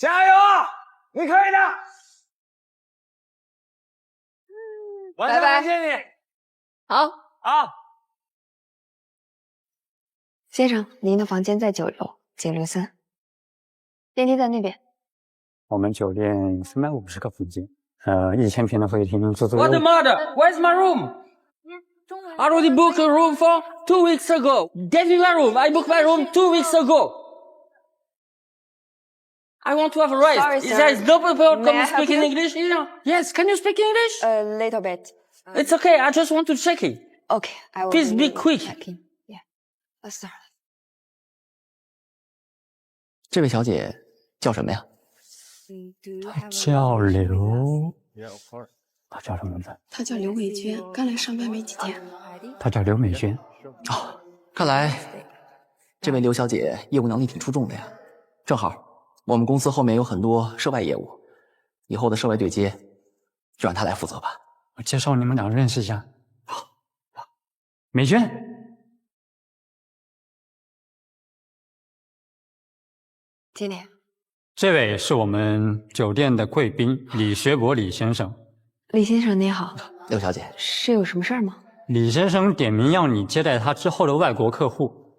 加油，你可以的！晚上再见你。好，好。先生，您的房间在9楼963，电梯在那边。我们酒店350个房间，1000平的会议厅，足足。 What the mother? Where's my room? I already booked a room for 2 weeks ago. Get me my room. I booked my room 2 weeks ago. I want to have a rest. Sorry, Is sir. there no people May come I speak help in you? English here? Yes, can you speak English? A little bit. It's okay, I just want to check it. Okay, I will. Please be quick. Yeah. Sorry. 这位小姐叫什么呀？叫刘，她叫什么名字？她叫刘美娟，刚来上班没几天。她叫刘美娟。哦，看来这位刘小姐业务能力挺出众的呀。正好我们公司后面有很多涉外业务，以后的涉外对接就让她来负责吧。我介绍你们俩认识一下。好，美娟，经理，这位是我们酒店的贵宾李学博李先生。李先生你好，刘小姐，是有什么事儿吗？李先生点名要你接待他之后的外国客户。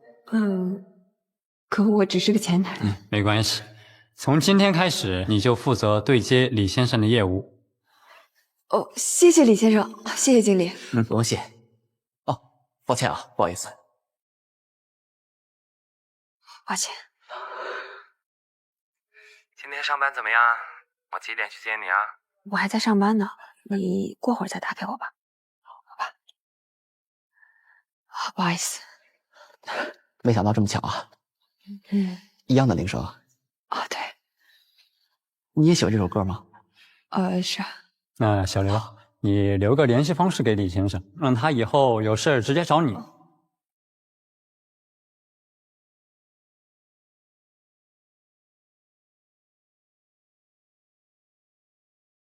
可我只是个前台。没关系，从今天开始你就负责对接李先生的业务。哦，谢谢李先生，谢谢经理。不用谢。哦，抱歉啊，不好意思。抱歉。今天上班怎么样？我几点去接你啊？我还在上班呢，你过会儿再打给我吧。好吧。不好意思。没想到这么巧啊。一样的铃声。哦，对。你也喜欢这首歌吗？是啊。那小刘，你留个联系方式给李先生，让他以后有事儿直接找你。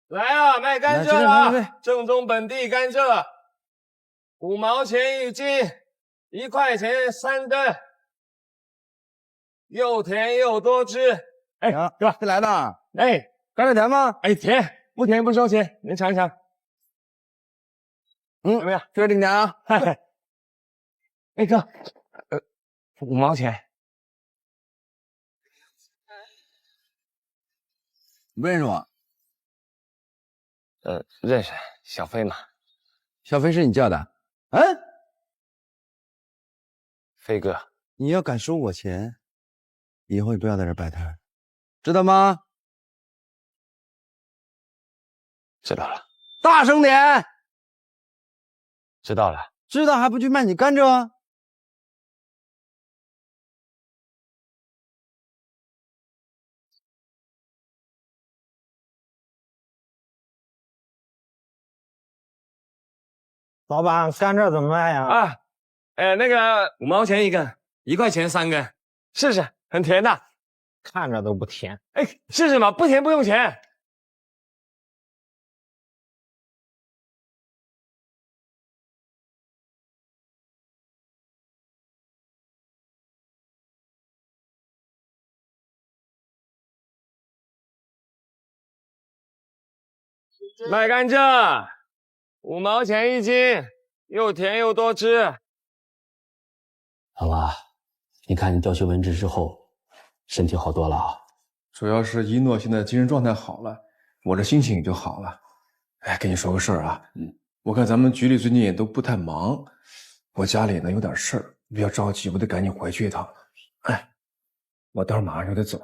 来啊，卖甘蔗了，正宗本地甘蔗，5毛钱1斤，1块钱3根，又甜又多汁。哎，哥，新来的？哎，甘蔗甜吗？哎，甜，不甜不收钱，您尝一尝。怎么样？确实挺甜啊。哎哥，5毛钱。你不认识我？认识小飞嘛？小飞是你叫的？飞哥，你要敢收我钱，以后你不要在这摆摊，知道吗？知道了。大声点！知道了。知道还不去卖你甘蔗？老板，甘蔗怎么卖呀？啊，那个5毛钱1根，1块钱3根，试试，很甜的。看着都不甜。哎，试试嘛，不甜不用钱。卖甘蔗，5毛钱1斤，又甜又多汁。老妈，你看你调去文职之后，身体好多了啊。主要是一诺现在精神状态好了，我这心情也就好了。哎，跟你说个事儿啊，我看咱们局里最近也都不太忙，我家里呢有点事儿，比较着急，我得赶紧回去一趟。哎，我待会儿马上就得走，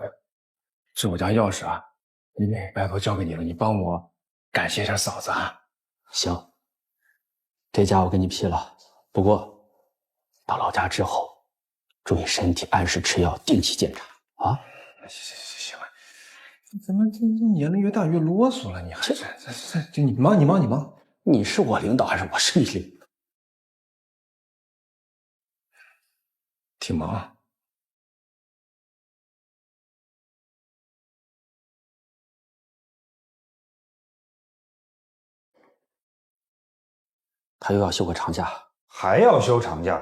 这我家钥匙啊，拜托交给你了，你帮我感谢一下嫂子啊。行，这家我给你批了，不过到老家之后，注意身体，按时吃药，定期检查啊。行，怎么这年龄越大越啰嗦了？你还是这你忙。你是我领导还是我是你领导？挺忙。他又要休个长假，还要休长假？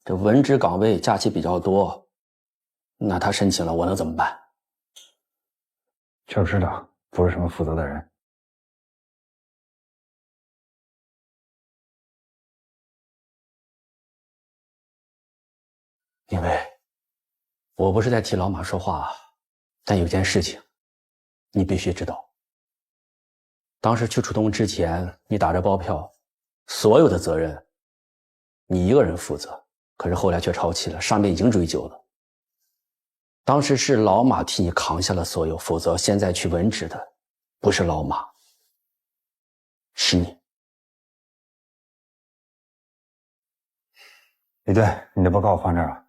这文职岗位假期比较多，那他申请了，我能怎么办？就知道不是什么负责的人。因为我不是在替老马说话，但有件事情你必须知道。当时去楚东之前，你打着包票，所有的责任你一个人负责，可是后来却超期了，上面已经追究了。当时是老马替你扛下了所有，否则现在去文职的不是老马，是你。李队，你的报告我放这儿了。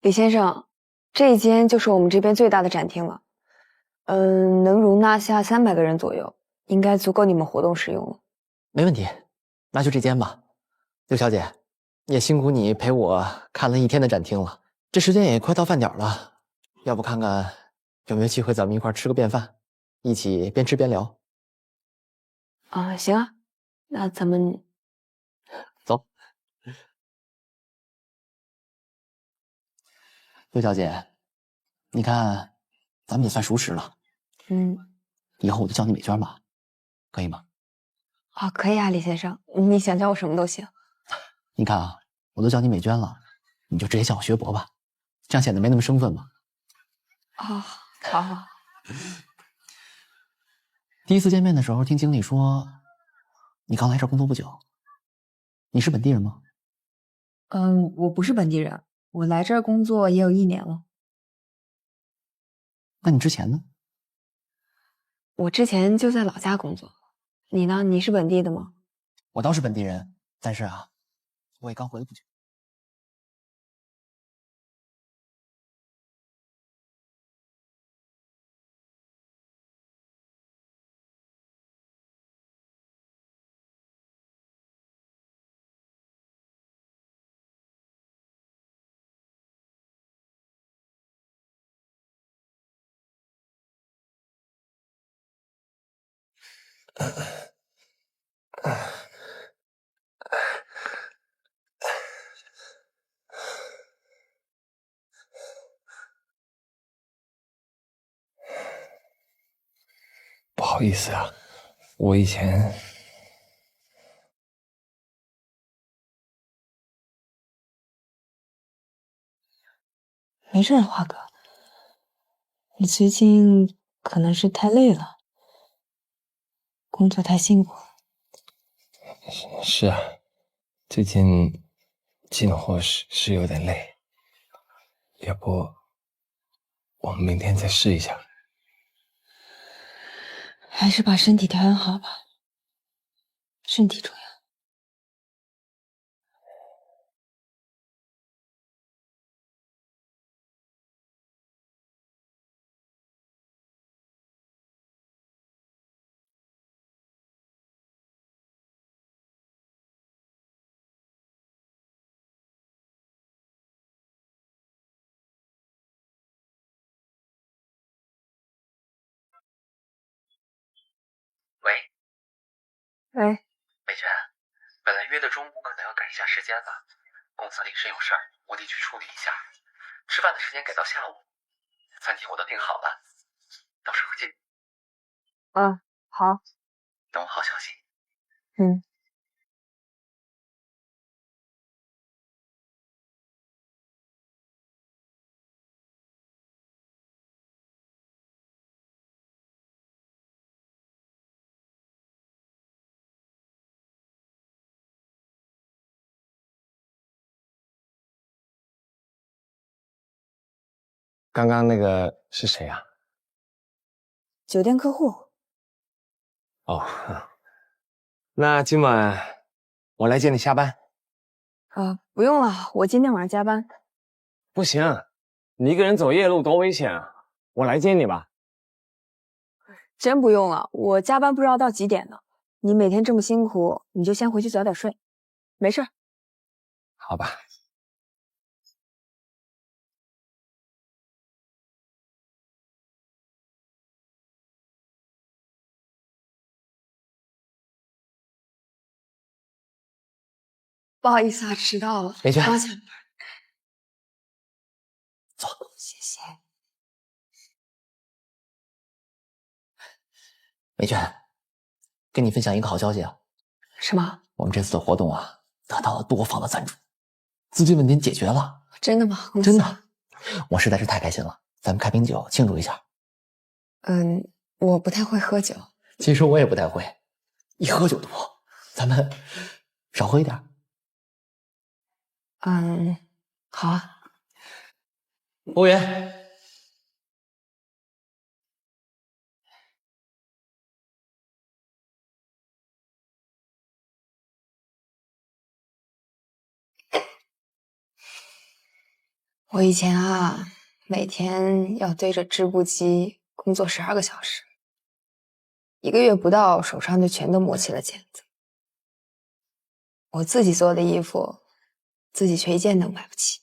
李先生，这一间就是我们这边最大的展厅了，能容纳下300个人左右，应该足够你们活动使用了。没问题，那就这间吧。刘小姐，也辛苦你陪我看了一天的展厅了，这时间也快到饭点了，要不看看有没有机会咱们一块吃个便饭，一起边吃边聊。啊，行啊，那咱们走。刘小姐，你看咱们也算熟识了，以后我就叫你美娟吧，可以吗？啊，可以啊，李先生，你想叫我什么都行。你看啊，我都叫你美娟了，你就直接叫我学博吧，这样显得没那么生分嘛。啊，好。第一次见面的时候，听经理说你刚来这儿工作不久，你是本地人吗？我不是本地人，我来这儿工作也有1年了。那你之前呢？我之前就在老家工作。你呢？你是本地的吗？我倒是本地人，但是啊，我也刚回来不久。不好意思啊，我以前没事，华哥，你最近可能是太累了，工作太辛苦了。是啊，最近进货是有点累，要不我们明天再试一下？还是把身体调养好吧，身体重要。喂，喂，美娟，本来约的中午可能要改一下时间了，公司临时有事儿，我得去处理一下。吃饭的时间改到下午，餐厅我都订好了，到时候见。好。等我好消息。刚刚那个是谁啊？酒店客户。哦，那今晚我来接你下班。不用了，我今天晚上加班。不行，你一个人走夜路多危险啊！我来接你吧。真不用了，我加班不知道到几点呢。你每天这么辛苦，你就先回去早点睡。没事。好吧。不好意思啊，迟到了。美娟，刚下班。坐。谢谢。美娟，跟你分享一个好消息啊！什么？我们这次的活动啊，得到了多方的赞助，资金问题解决了。真的吗？真的，我实在是太开心了。咱们开瓶酒庆祝一下。我不太会喝酒。其实我也不太会，一喝就多。咱们少喝一点。好啊。服务员。我以前啊，每天要对着织布机工作12个小时，1个月不到，手上就全都磨起了茧子。我自己做的衣服，自己却一件都买不起。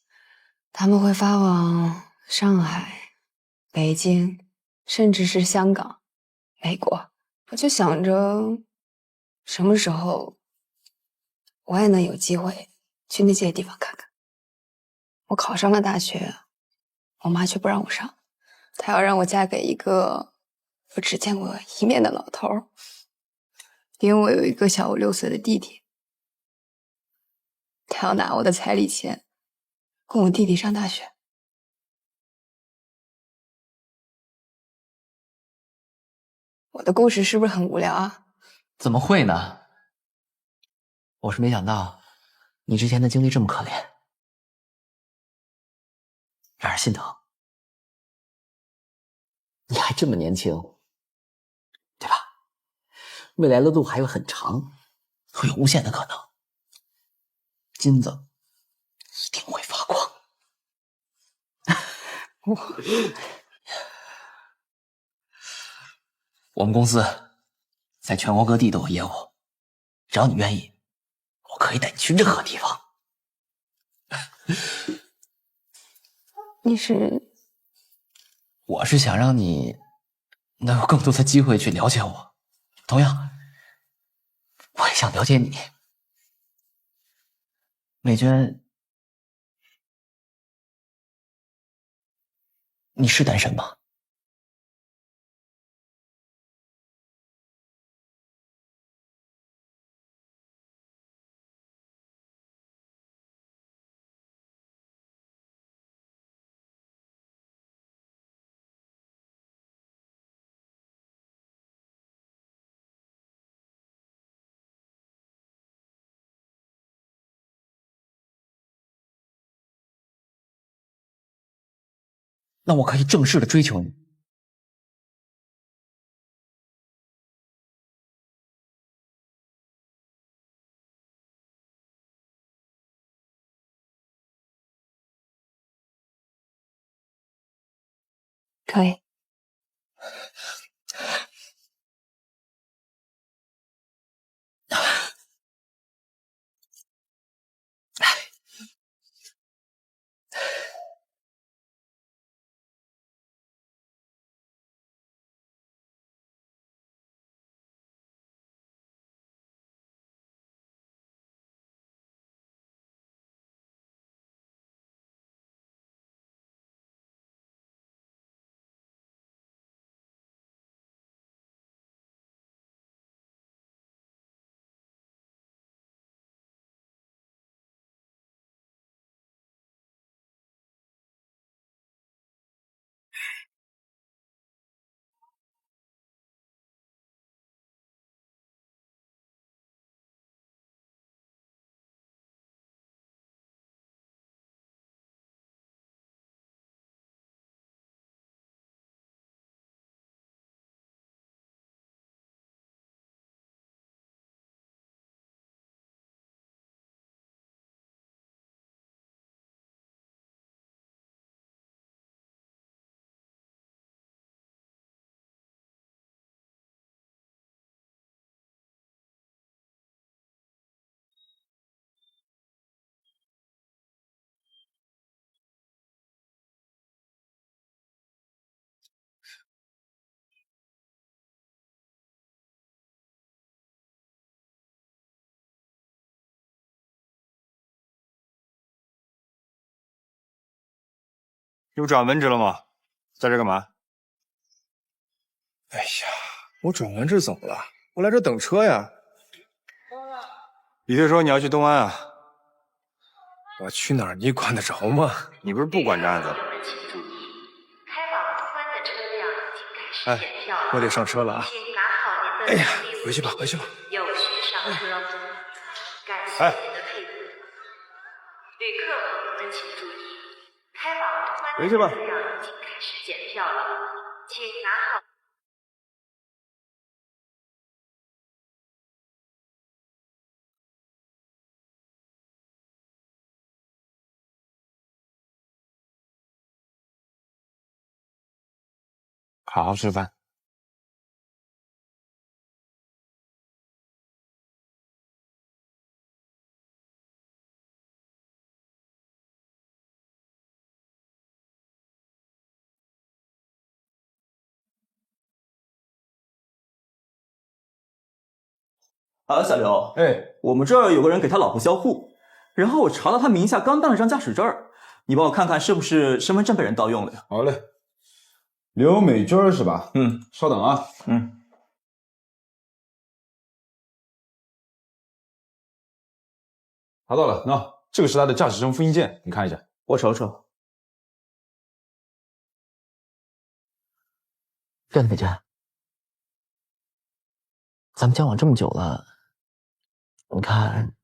他们会发往上海、北京，甚至是香港、美国。我就想着，什么时候我也能有机会去那些地方看看。我考上了大学，我妈却不让我上，她要让我嫁给一个我只见过一面的老头儿，因为我有一个小我6岁的弟弟，他要拿我的彩礼钱供我弟弟上大学。我的故事是不是很无聊啊？怎么会呢？我是没想到你之前的经历这么可怜，让人心疼。你还这么年轻，对吧？未来的路还有很长，会有无限的可能。金子一定会发光。我们公司在全国各地都有业务，只要你愿意，我可以带你去任何地方。我是想让你能有更多的机会去了解我，同样，我也想了解你。美娟，你是单身吗？那我可以正式的追求你。可以。又转文职了吗？在这干嘛？哎呀，我转完这怎么了？我来这等车呀。李队说你要去东安啊？我去哪儿你管得着吗？你不是不管这案子？哎，我得上车了啊！哎呀，回去吧，回去吧。有序上车，感谢您的配合。旅客朋友们请注意，开往东安的车辆已经开始检票了，请拿好。好好吃饭。啊，小刘，我们这儿有个人给他老婆销户，然后我查到他名下刚办了张驾驶证，你帮我看看是不是身份证被人盗用了呀？好嘞，刘美娟是吧？稍等啊。查到了，那这个是他的驾驶证复印件，你看一下。我瞅瞅。对了，美娟，咱们交往这么久了，你看，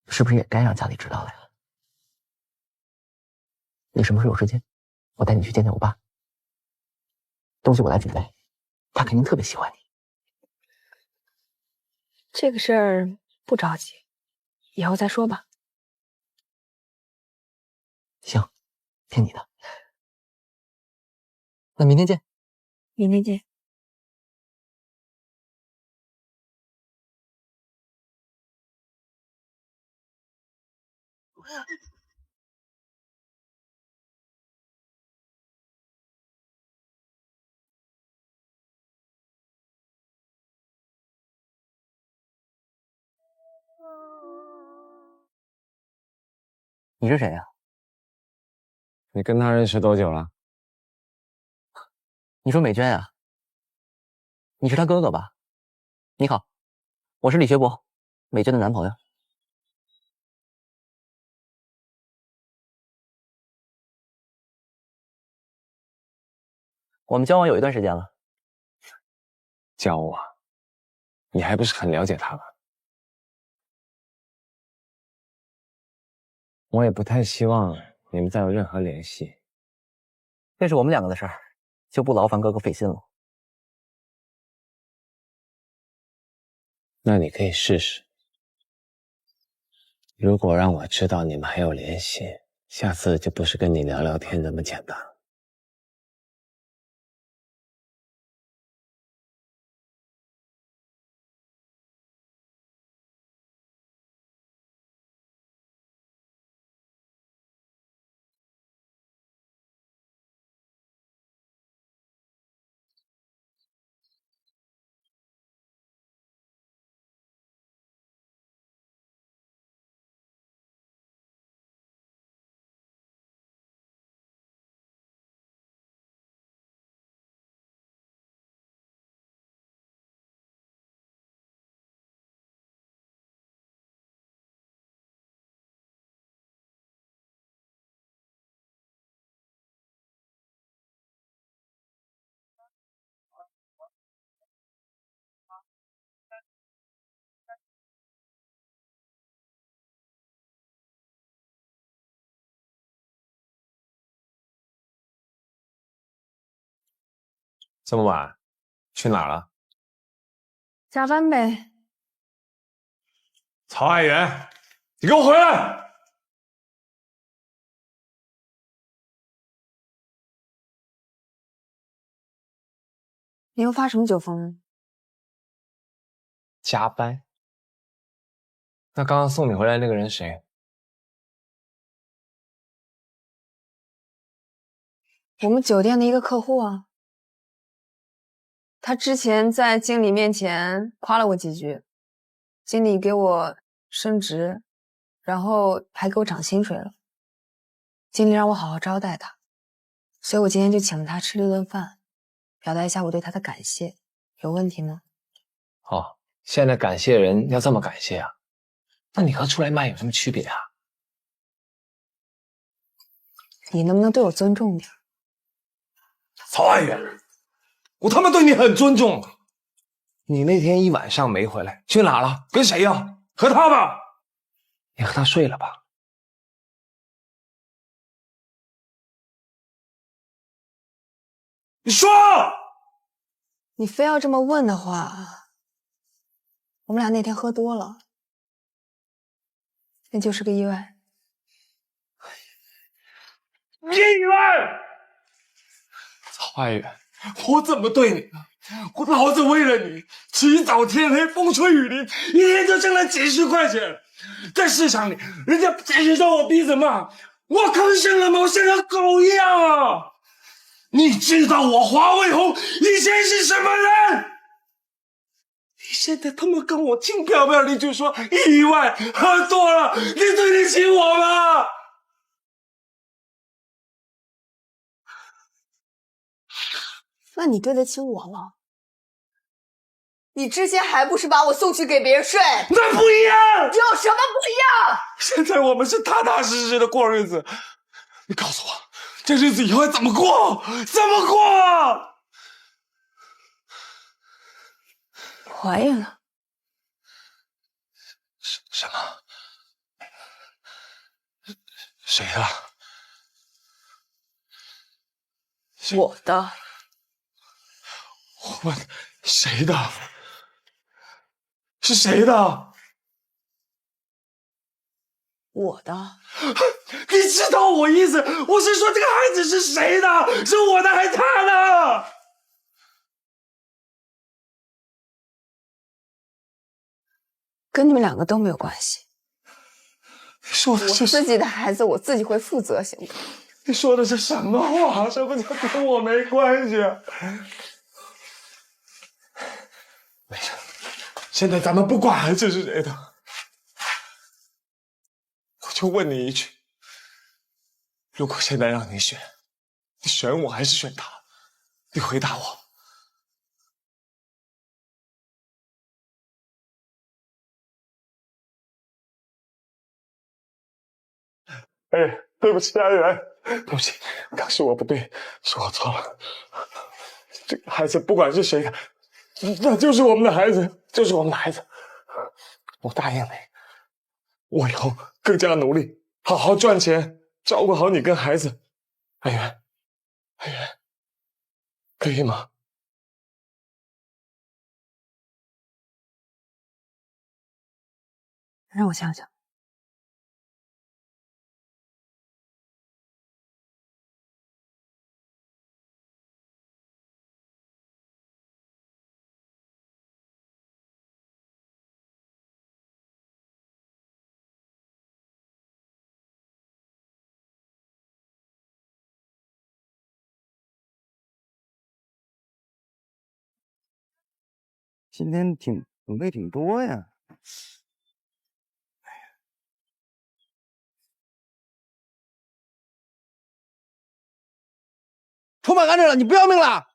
是不是也该让家里知道了呀？你什么时候有时间，我带你去见见我爸。东西我来准备，他肯定特别喜欢你。这个事儿不着急，以后再说吧。行，听你的。那明天见。明天见。你是谁呀？你跟他认识多久了？你说美娟呀？你是他哥哥吧？你好，我是李学博，美娟的男朋友。我们交往有一段时间了。交往？你还不是很了解他吧？我也不太希望你们再有任何联系。这是我们两个的事儿，就不劳烦哥哥费心了。那你可以试试。如果让我知道你们还有联系，下次就不是跟你聊聊天这么简单了。这么晚，去哪儿了？加班呗。曹爱元，你给我回来！你又发什么酒疯？加班？那刚刚送你回来那个人谁？我们酒店的一个客户啊。他之前在经理面前夸了我几句，经理给我升职，然后还给我涨薪水了。经理让我好好招待他，所以我今天就请了他吃了一顿饭，表达一下我对他的感谢。有问题吗？哦，现在感谢人要这么感谢啊？那你和出来卖有什么区别啊？你能不能对我尊重点？曹爱元，我他妈对你很尊重。你那天一晚上没回来，去哪了？跟谁呀？和他吧。你和他睡了吧？你说！你非要这么问的话，我们俩那天喝多了，那就是个意外。意外！曹爱元，我怎么对你呢？我老子为了你，起早天黑，风吹雨淋，一天就挣了几十块钱。在市场里，人家指着我鼻子骂，我坑生了吗？我像条狗一样啊！你知道我华为红以前是什么人？你现在他妈跟我轻飘飘的就说意外喝多了，你对得起我吗？那你对得起我吗？你之前还不是把我送去给别人睡？那不一样！有什么不一样？现在我们是踏踏实实的过日子。你告诉我，这日子以后怎么过？怎么过？怀孕了。什么？谁的？我的。我问谁的？是谁的？我的。你知道我意思？我是说这个孩子是谁的？是我的还是他的？跟你们两个都没有关系。你说的是我自己的孩子，我自己会负责，行吗？你说的是什么话？什么叫跟我没关系？没事，现在咱们不管孩子是谁的，我就问你一句：如果现在让你选，你选我还是选他？你回答我。哎，对不起，阿元，对不起，刚是我不对，是我错了。这个孩子不管是谁的，那就是我们的孩子，就是我们的孩子。我答应你，我以后更加努力，好好赚钱，照顾好你跟孩子。阿元，阿元，可以吗？让我想想。今天准备挺多呀。充满甘蔗了，你不要命了？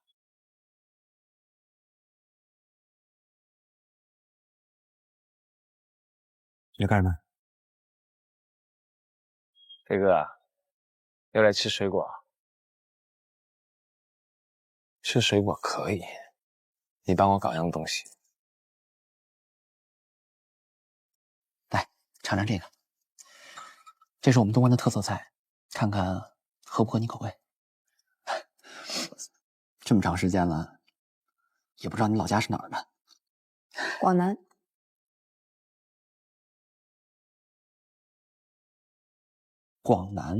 你干什么？飞哥，要来吃水果？吃水果可以，你帮我搞样东西。来尝尝这个，这是我们东莞的特色菜，看看合不合你口味。这么长时间了，也不知道你老家是哪儿的。广南。广南？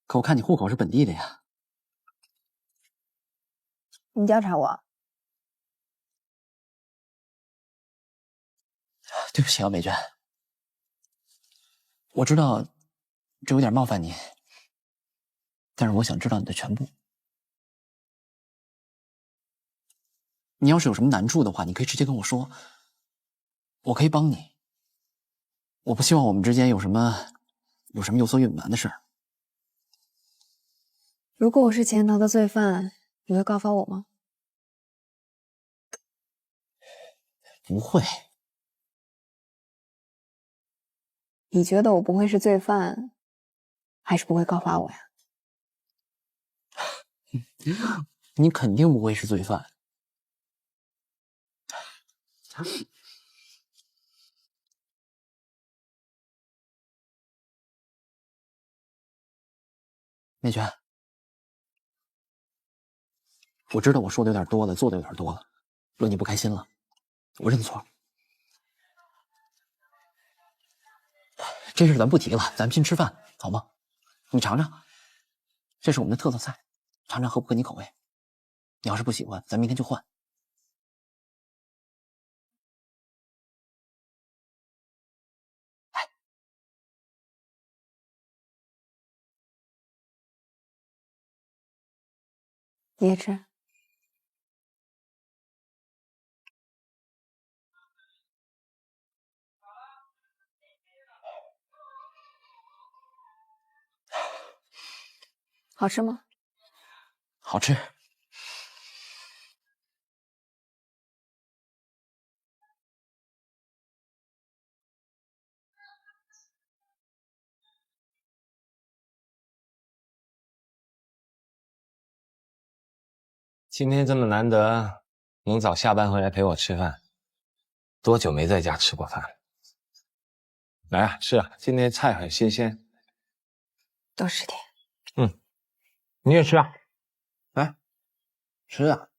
可我看你户口是本地的呀。你调查我？对不起啊，美娟，我知道这有点冒犯你，但是我想知道你的全部。你要是有什么难处的话，你可以直接跟我说，我可以帮你。我不希望我们之间有什么有所隐瞒的事儿。如果我是潜逃的罪犯，你会告发我吗？不会。你觉得我不会是罪犯，还是不会告发我呀？你肯定不会是罪犯。美娟，我知道我说的有点多了，做的有点多了，惹你不开心了，我认错。这事咱不提了，咱们先吃饭好吗？你尝尝，这是我们的特色菜，尝尝合不合你口味。你要是不喜欢，咱明天就换。你也吃。好吃吗？好吃。今天这么难得，能早下班回来陪我吃饭，多久没在家吃过饭了？来啊，吃啊！今天菜很新鲜。多吃点。你也吃啊！来，吃啊！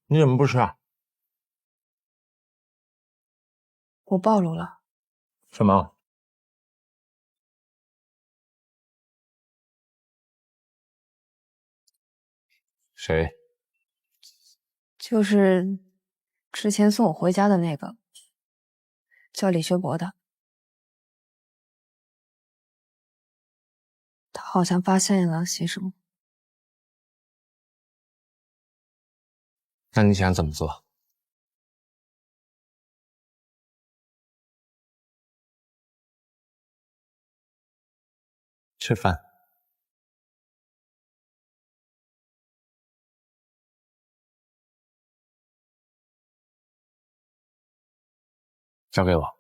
你怎么不吃啊？我暴露了。什么？谁？就是之前送我回家的那个，叫李学博的。他好像发现了些什么。那你想怎么做？吃饭。交给我。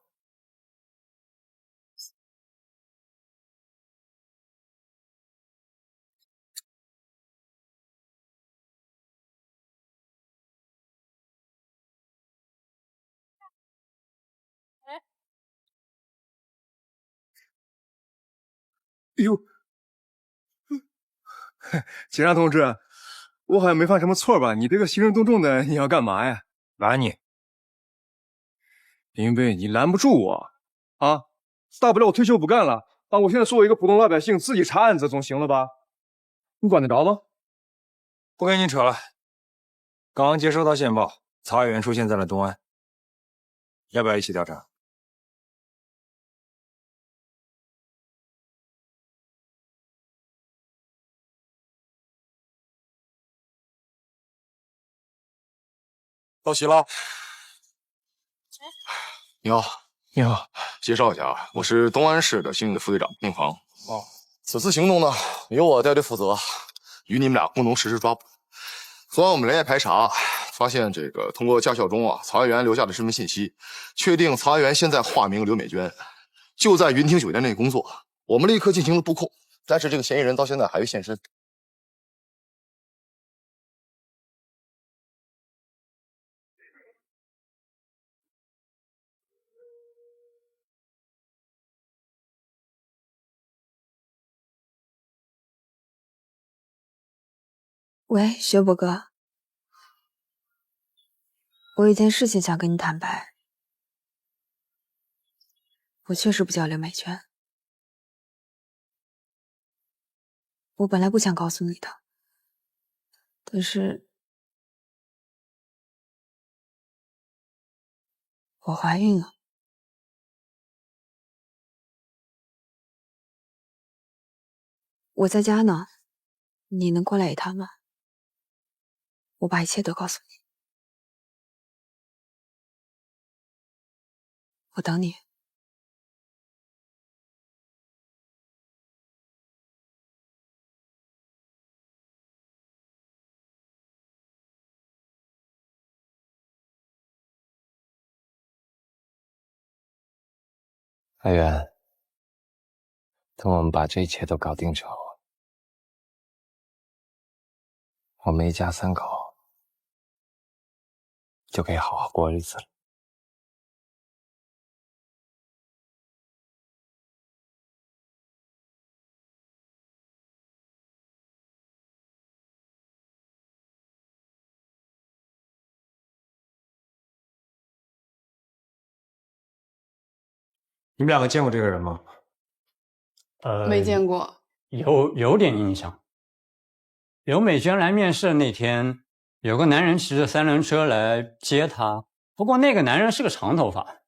哟，警察同志，我好像没犯什么错吧？你这个行人动众的，你要干嘛呀？拦你！林威，你拦不住我啊！大不了我退休不干了，啊！我现在作为一个普通老百姓，自己查案子总行了吧？你管得着吗？不跟你扯了。刚刚接收到线报，曹海源出现在了东安，要不要一起调查？到齐了。你好，你好，介绍一下啊，我是东安市的新任的副队长宁航。哦，此次行动呢，由我带队负责，与你们俩共同实施抓捕。昨晚我们连夜排查，发现这个通过驾校中啊曹爱元留下的身份信息，确定曹爱元现在化名刘美娟，就在云亭酒店内工作。我们立刻进行了布控，但是这个嫌疑人到现在还未现身。喂，学博哥，我有一件事情想跟你坦白。我确实不叫刘美娟，我本来不想告诉你的，但是我怀孕了。我在家呢，你能过来一趟吗？我把一切都告诉你。我等你。阿元，等我们把这一切都搞定之后，我们一家3口就可以好好过日子了。你们两个见过这个人吗？没见过。有点印象。刘美娟来面试那天，有个男人骑着3轮车来接她，不过那个男人是个长头发。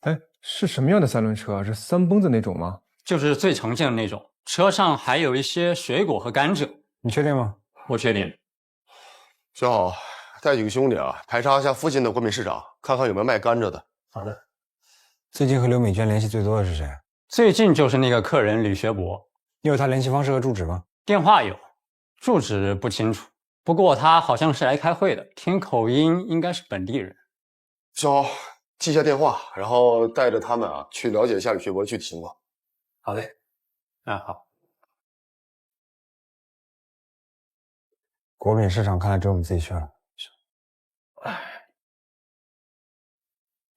哎，是什么样的3轮车啊？是3蹦子那种吗？就是最常见的那种，车上还有一些水果和甘蔗。你确定吗？我确定。小好，带几个兄弟啊，排查一下附近的果品市场，看看有没有卖甘蔗的。好的。最近和刘美娟联系最多的是谁？最近就是那个客人吕学博。你有他联系方式和住址吗？电话有，住址不清楚。不过他好像是来开会的，听口音应该是本地人。小好，记下电话，然后带着他们啊去了解一下吕学博的具体情况。好嘞。好。果品市场看来只有我们自己去了。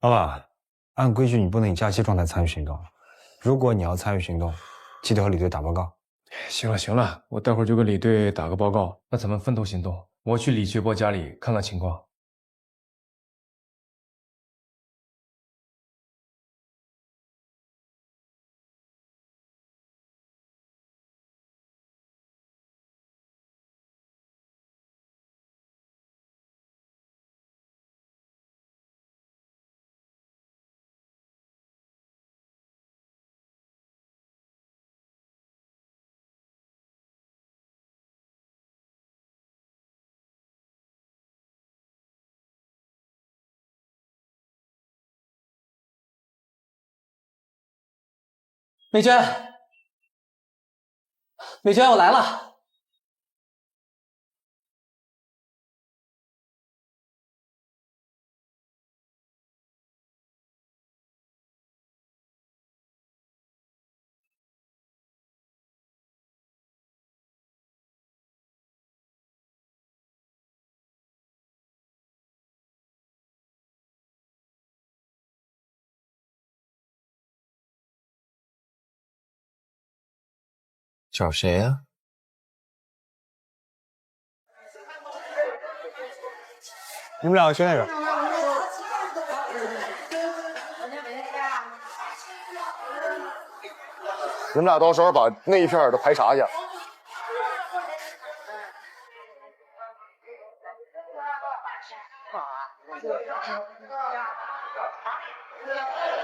老板，按规矩你不能以假期状态参与行动。如果你要参与行动，记得和李队打报告。行了行了，我待会儿就跟李队打个报告。那咱们分头行动，我去李学博家里看看情况。美娟，美娟，我来了。找谁呀？你们两个去那边。你们俩到时候把那一片都排查一下。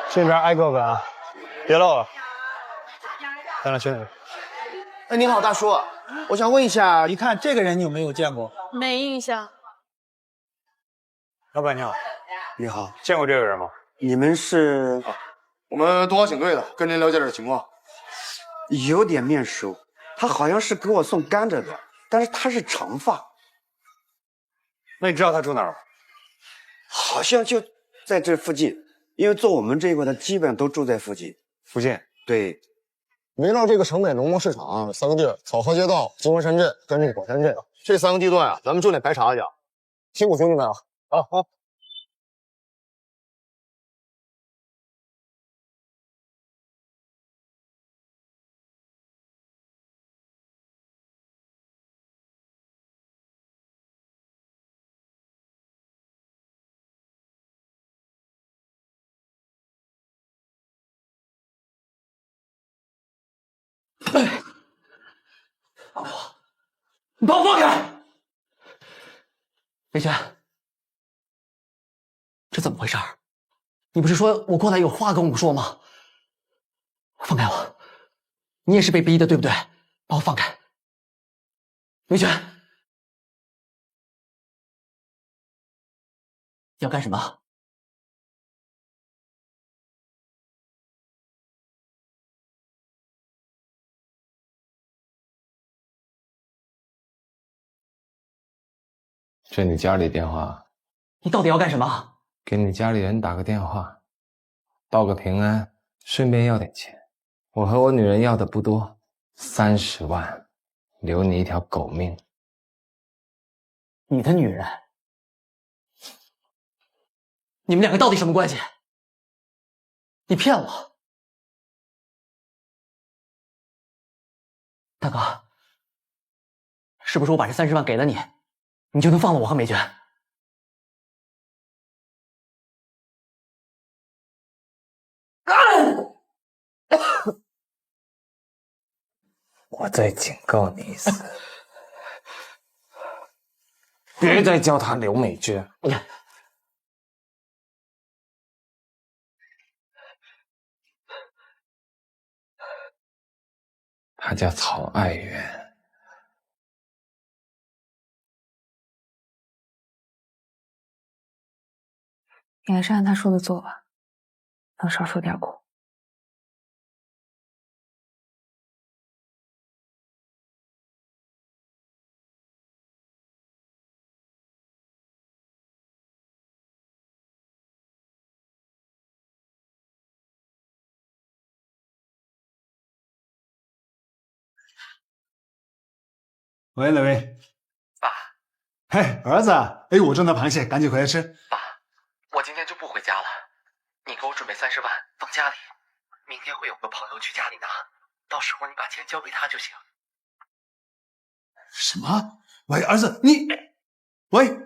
这边挨个问啊，别漏了。咱俩去那边。哎，你好，大叔，我想问一下，一看这个人你有没有见过？没印象。老板你好。你好，见过这个人吗？你们是？我们东华警队的，跟您了解点情况。有点面熟，他好像是给我送甘蔗的，但是他是长发。那你知道他住哪儿吗？好像就在这附近，因为做我们这一块的基本上都住在附近。附近？对。围绕这个城北农贸市场3个地儿，草河街道、金文山镇跟这个果山镇这3个地段啊，咱们重点排查一下。辛苦兄弟们啊！好。老婆，你把我放开！美娟，这怎么回事？你不是说我过来有话跟我说吗？放开我！你也是被逼的，对不对？把我放开！美娟。要干什么？这你家里电话，你到底要干什么？给你家里人打个电话，报个平安，顺便要点钱。我和我女人要的不多，30万，留你一条狗命。你的女人？你们两个到底什么关系？你骗我！大哥，是不是我把这30万给了你，你就能放了我和美娟？我再警告你一次，别再叫她刘美娟。她叫曹爱媛。你还是按他说的做吧，能少受点苦。喂，磊威。爸。嘿，儿子，哎，我蒸的螃蟹，赶紧回来吃。爸，我今天就不回家了，你给我准备30万放家里，明天会有个朋友去家里拿，到时候你把钱交给他就行。什么？喂，儿子，你，喂。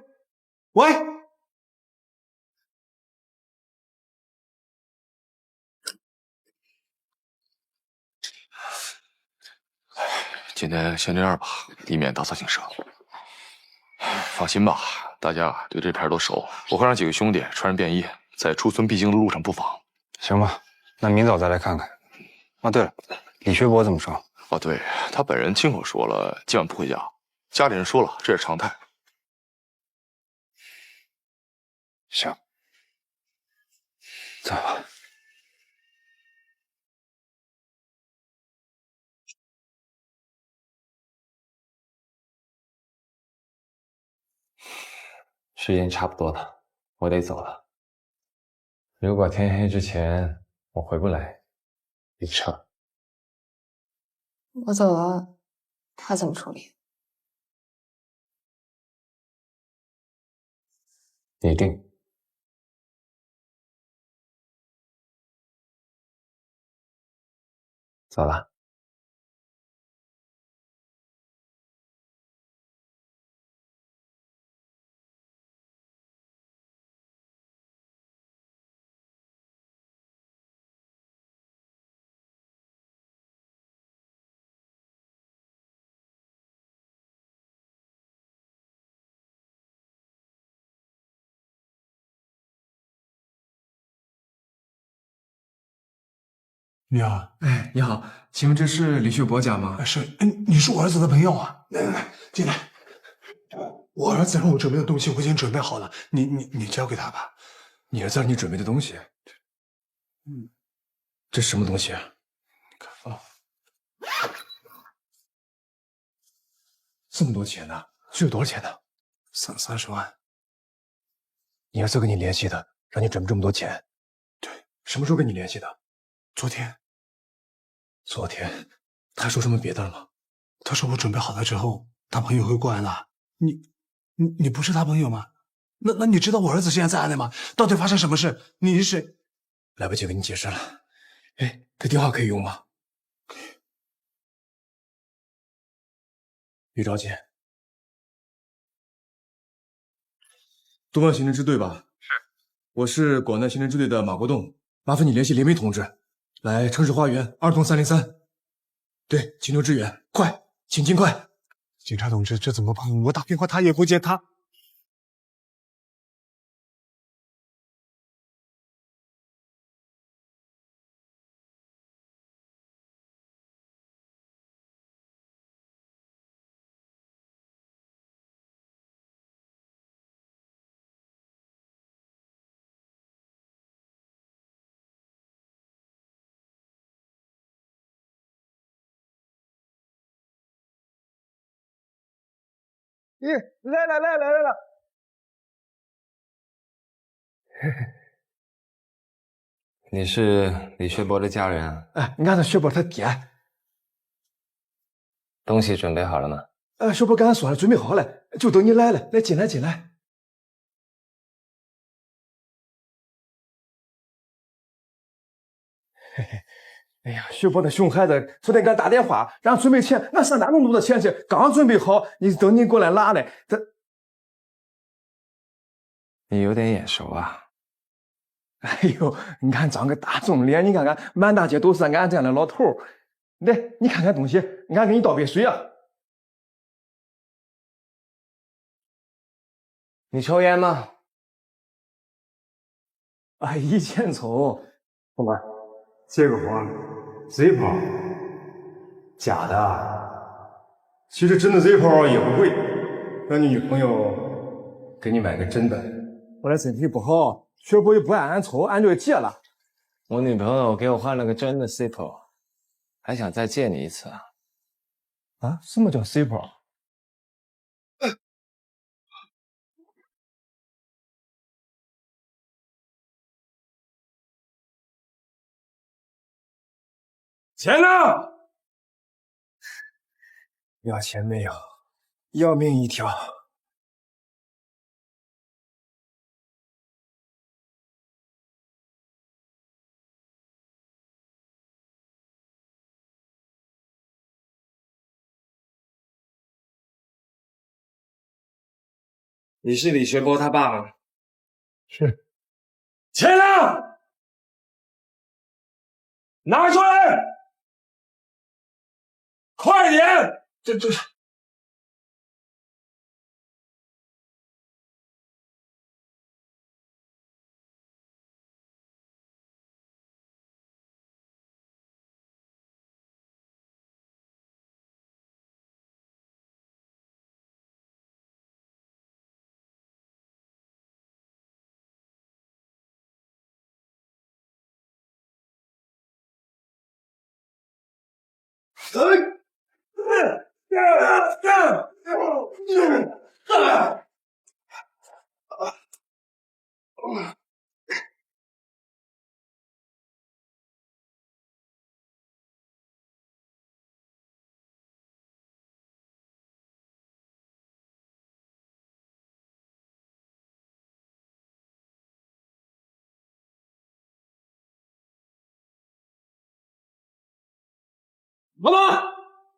今天先这样吧，以免打草惊蛇。放心吧，大家对这片都熟，我会让几个兄弟穿上便衣，在出村必经的路上布防。行吧，那明早再来看看。哦，对了，李学博怎么说？哦，对，他本人亲口说了，今晚不回家，家里人说了，这是常态。行，走吧。时间差不多了，我得走了。如果天黑之前我回不来，你撤。我走了，他怎么处理？你定。走了。你好，哎，你好，请问这是李学博家吗？是，你是我儿子的朋友啊？来，进来。我儿子让我准备的东西我已经准备好了，你交给他吧。你儿子让你准备的东西？这是什么东西啊？这么多钱呢？这有多少钱呢？30万。你儿子跟你联系的，让你准备这么多钱？对。什么时候跟你联系的？昨天。昨天，他还说什么别的了吗？他说我准备好了之后，他朋友会过来了。你不是他朋友吗？那你知道我儿子现在在哪里吗？到底发生什么事？你是谁？来不及跟你解释了。哎，他电话可以用吗？别着急。东方刑侦支队吧？是。我是广南刑侦支队的马国栋，麻烦你联系连梅同志，来城市花园2栋303。对，请求支援，快，请尽快。警察同志，这怎么办？我打电话他也不接，他。来了！你是李学博的家人啊？哎，俺是学博他爹。东西准备好了吗？学博刚才说了，准备好了，就等你来了。来，进来。嘿嘿，哎呀，学博那熊孩子昨天给俺打电话，让俺准备钱，俺上哪能弄到钱去？刚准备好，等你过来拿来。你有点眼熟啊！哎呦，你看长个大众脸，你看看满大街都是俺这样的老头儿。来，你看看东西，俺给你倒杯水啊。你抽烟吗？哎，以前抽。老板，借个花，Z 泡，假的。其实真的 Z 泡也不贵，让你女朋友给你买个真的。我的身体不好，学博也不按俺抽，俺就戒了。我女朋友给我换了个真的 C 泡，还想再借你一次啊？啊？什么叫 C 泡？钱呢？要钱没有？要命一条。你是李学波他爸吗？是。钱呢？拿出来！快点！这。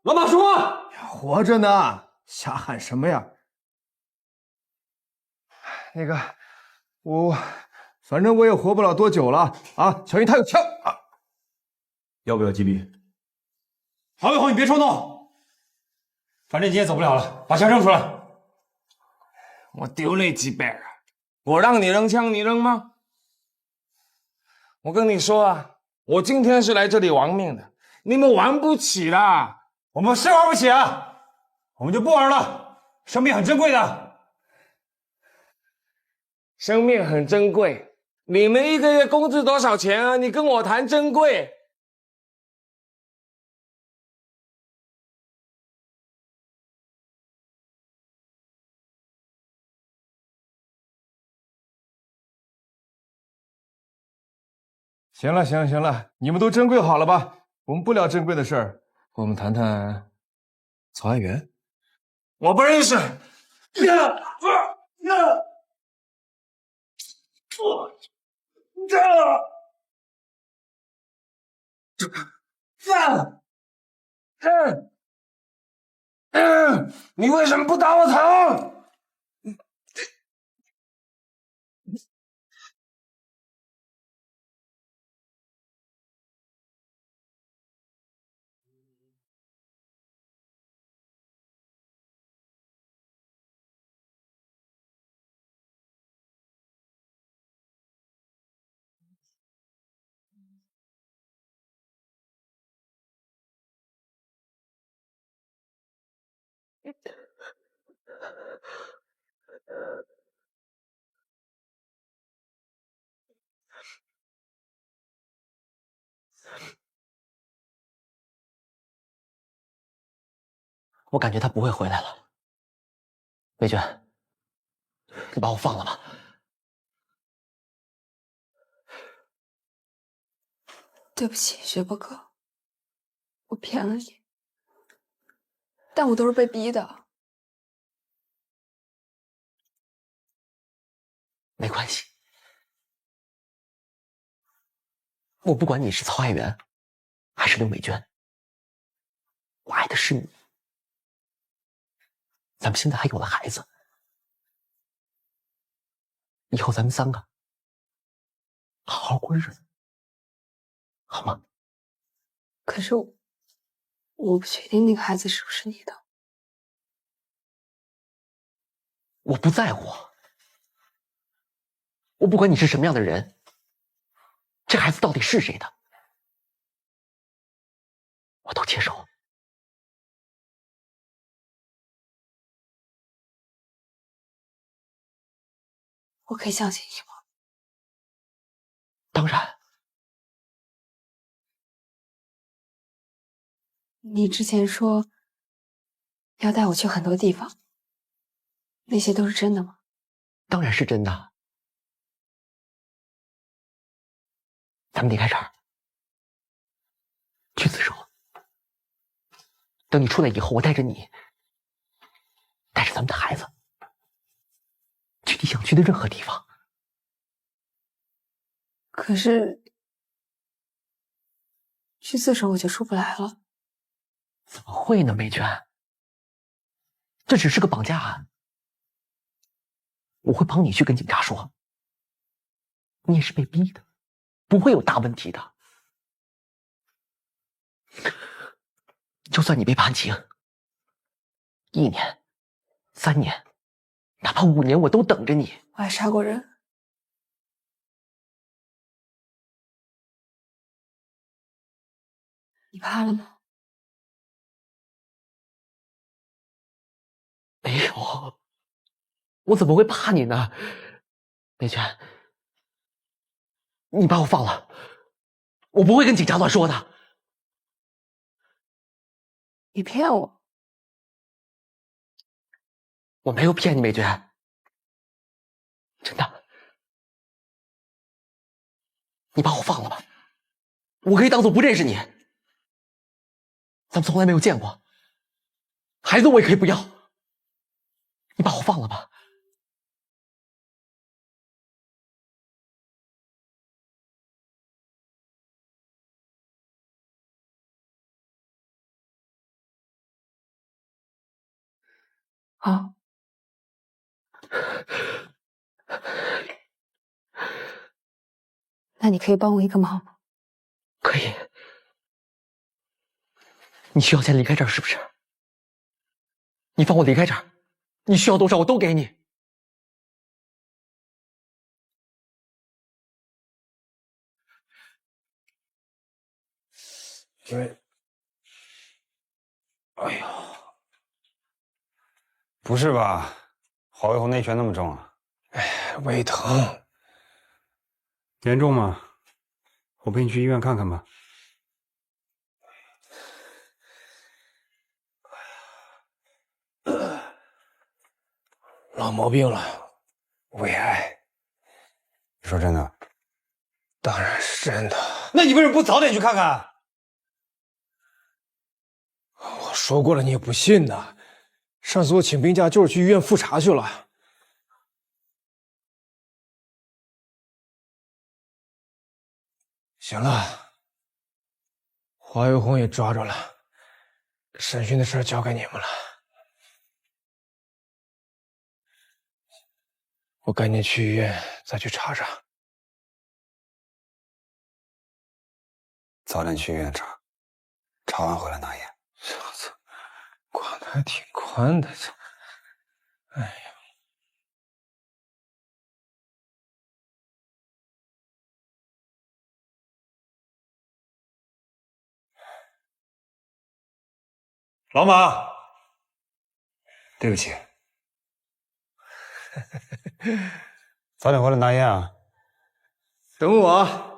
老马说话，活着呢，瞎喊什么呀？那个，反正我也活不了多久了啊！小云他有枪啊，要不要击毙？郝伟宏，你别冲动，反正你也走不了了，把枪扔出来。我丢了几百啊！我让你扔枪，你扔吗？我跟你说啊，我今天是来这里玩命的，你们玩不起啦！我们是玩不起啊，我们就不玩了。生命很珍贵的，生命很珍贵。你们一个月工资多少钱啊？你跟我谈珍贵？行了，你们都珍贵好了吧？我们不聊珍贵的事儿，我们谈谈曹安元。我不认识。你为什么不打我头？我感觉他不会回来了。美娟，你把我放了吧。对不起，学博哥，我骗了你，但我都是被逼的。没关系，我不管你是曹爱媛，还是刘美娟，我爱的是你。咱们现在还有了孩子，以后咱们3个好好过日子，好吗？可是我不确定那个孩子是不是你的。我不在乎，我不管你是什么样的人，这孩子到底是谁的，我都接受。我可以相信你吗？当然。你之前说要带我去很多地方，那些都是真的吗？当然是真的。咱们离开这儿，去自首。等你出来以后，我带着你，带着咱们的孩子，去你想去的任何地方。可是去自首我就出不来了。怎么会呢，美娟？这只是个绑架案，我会帮你去跟警察说，你也是被逼的，不会有大问题的。就算你被判刑，1年、3年，哪怕5年，我都等着你。我还杀过人。你怕了吗？没有，我怎么会怕你呢？美娟，你把我放了，我不会跟警察乱说的。你骗我！我没有骗你，美娟，真的。你把我放了吧，我可以当做不认识你，咱们从来没有见过，孩子我也可以不要，你把我放了吧。好。那你可以帮我一个忙吗？可以。你需要先离开这儿是不是？你放我离开这儿，你需要多少我都给你。对，哎呀，不是吧？郝卫红那拳那么重啊？哎，胃疼。严重吗？我陪你去医院看看吧。老毛病了，胃癌。你说真的？当然是真的。那你为什么不早点去看看？我说过了，你也不信呐。上次我请病假就是去医院复查去了。行了，华卫红也抓着了，审讯的事交给你们了。我赶紧去医院再去查查。早点去医院查，查完回来拿烟。我操，管的还挺宽的，这，哎呀。老马，对不起，早点回来拿烟啊。等我。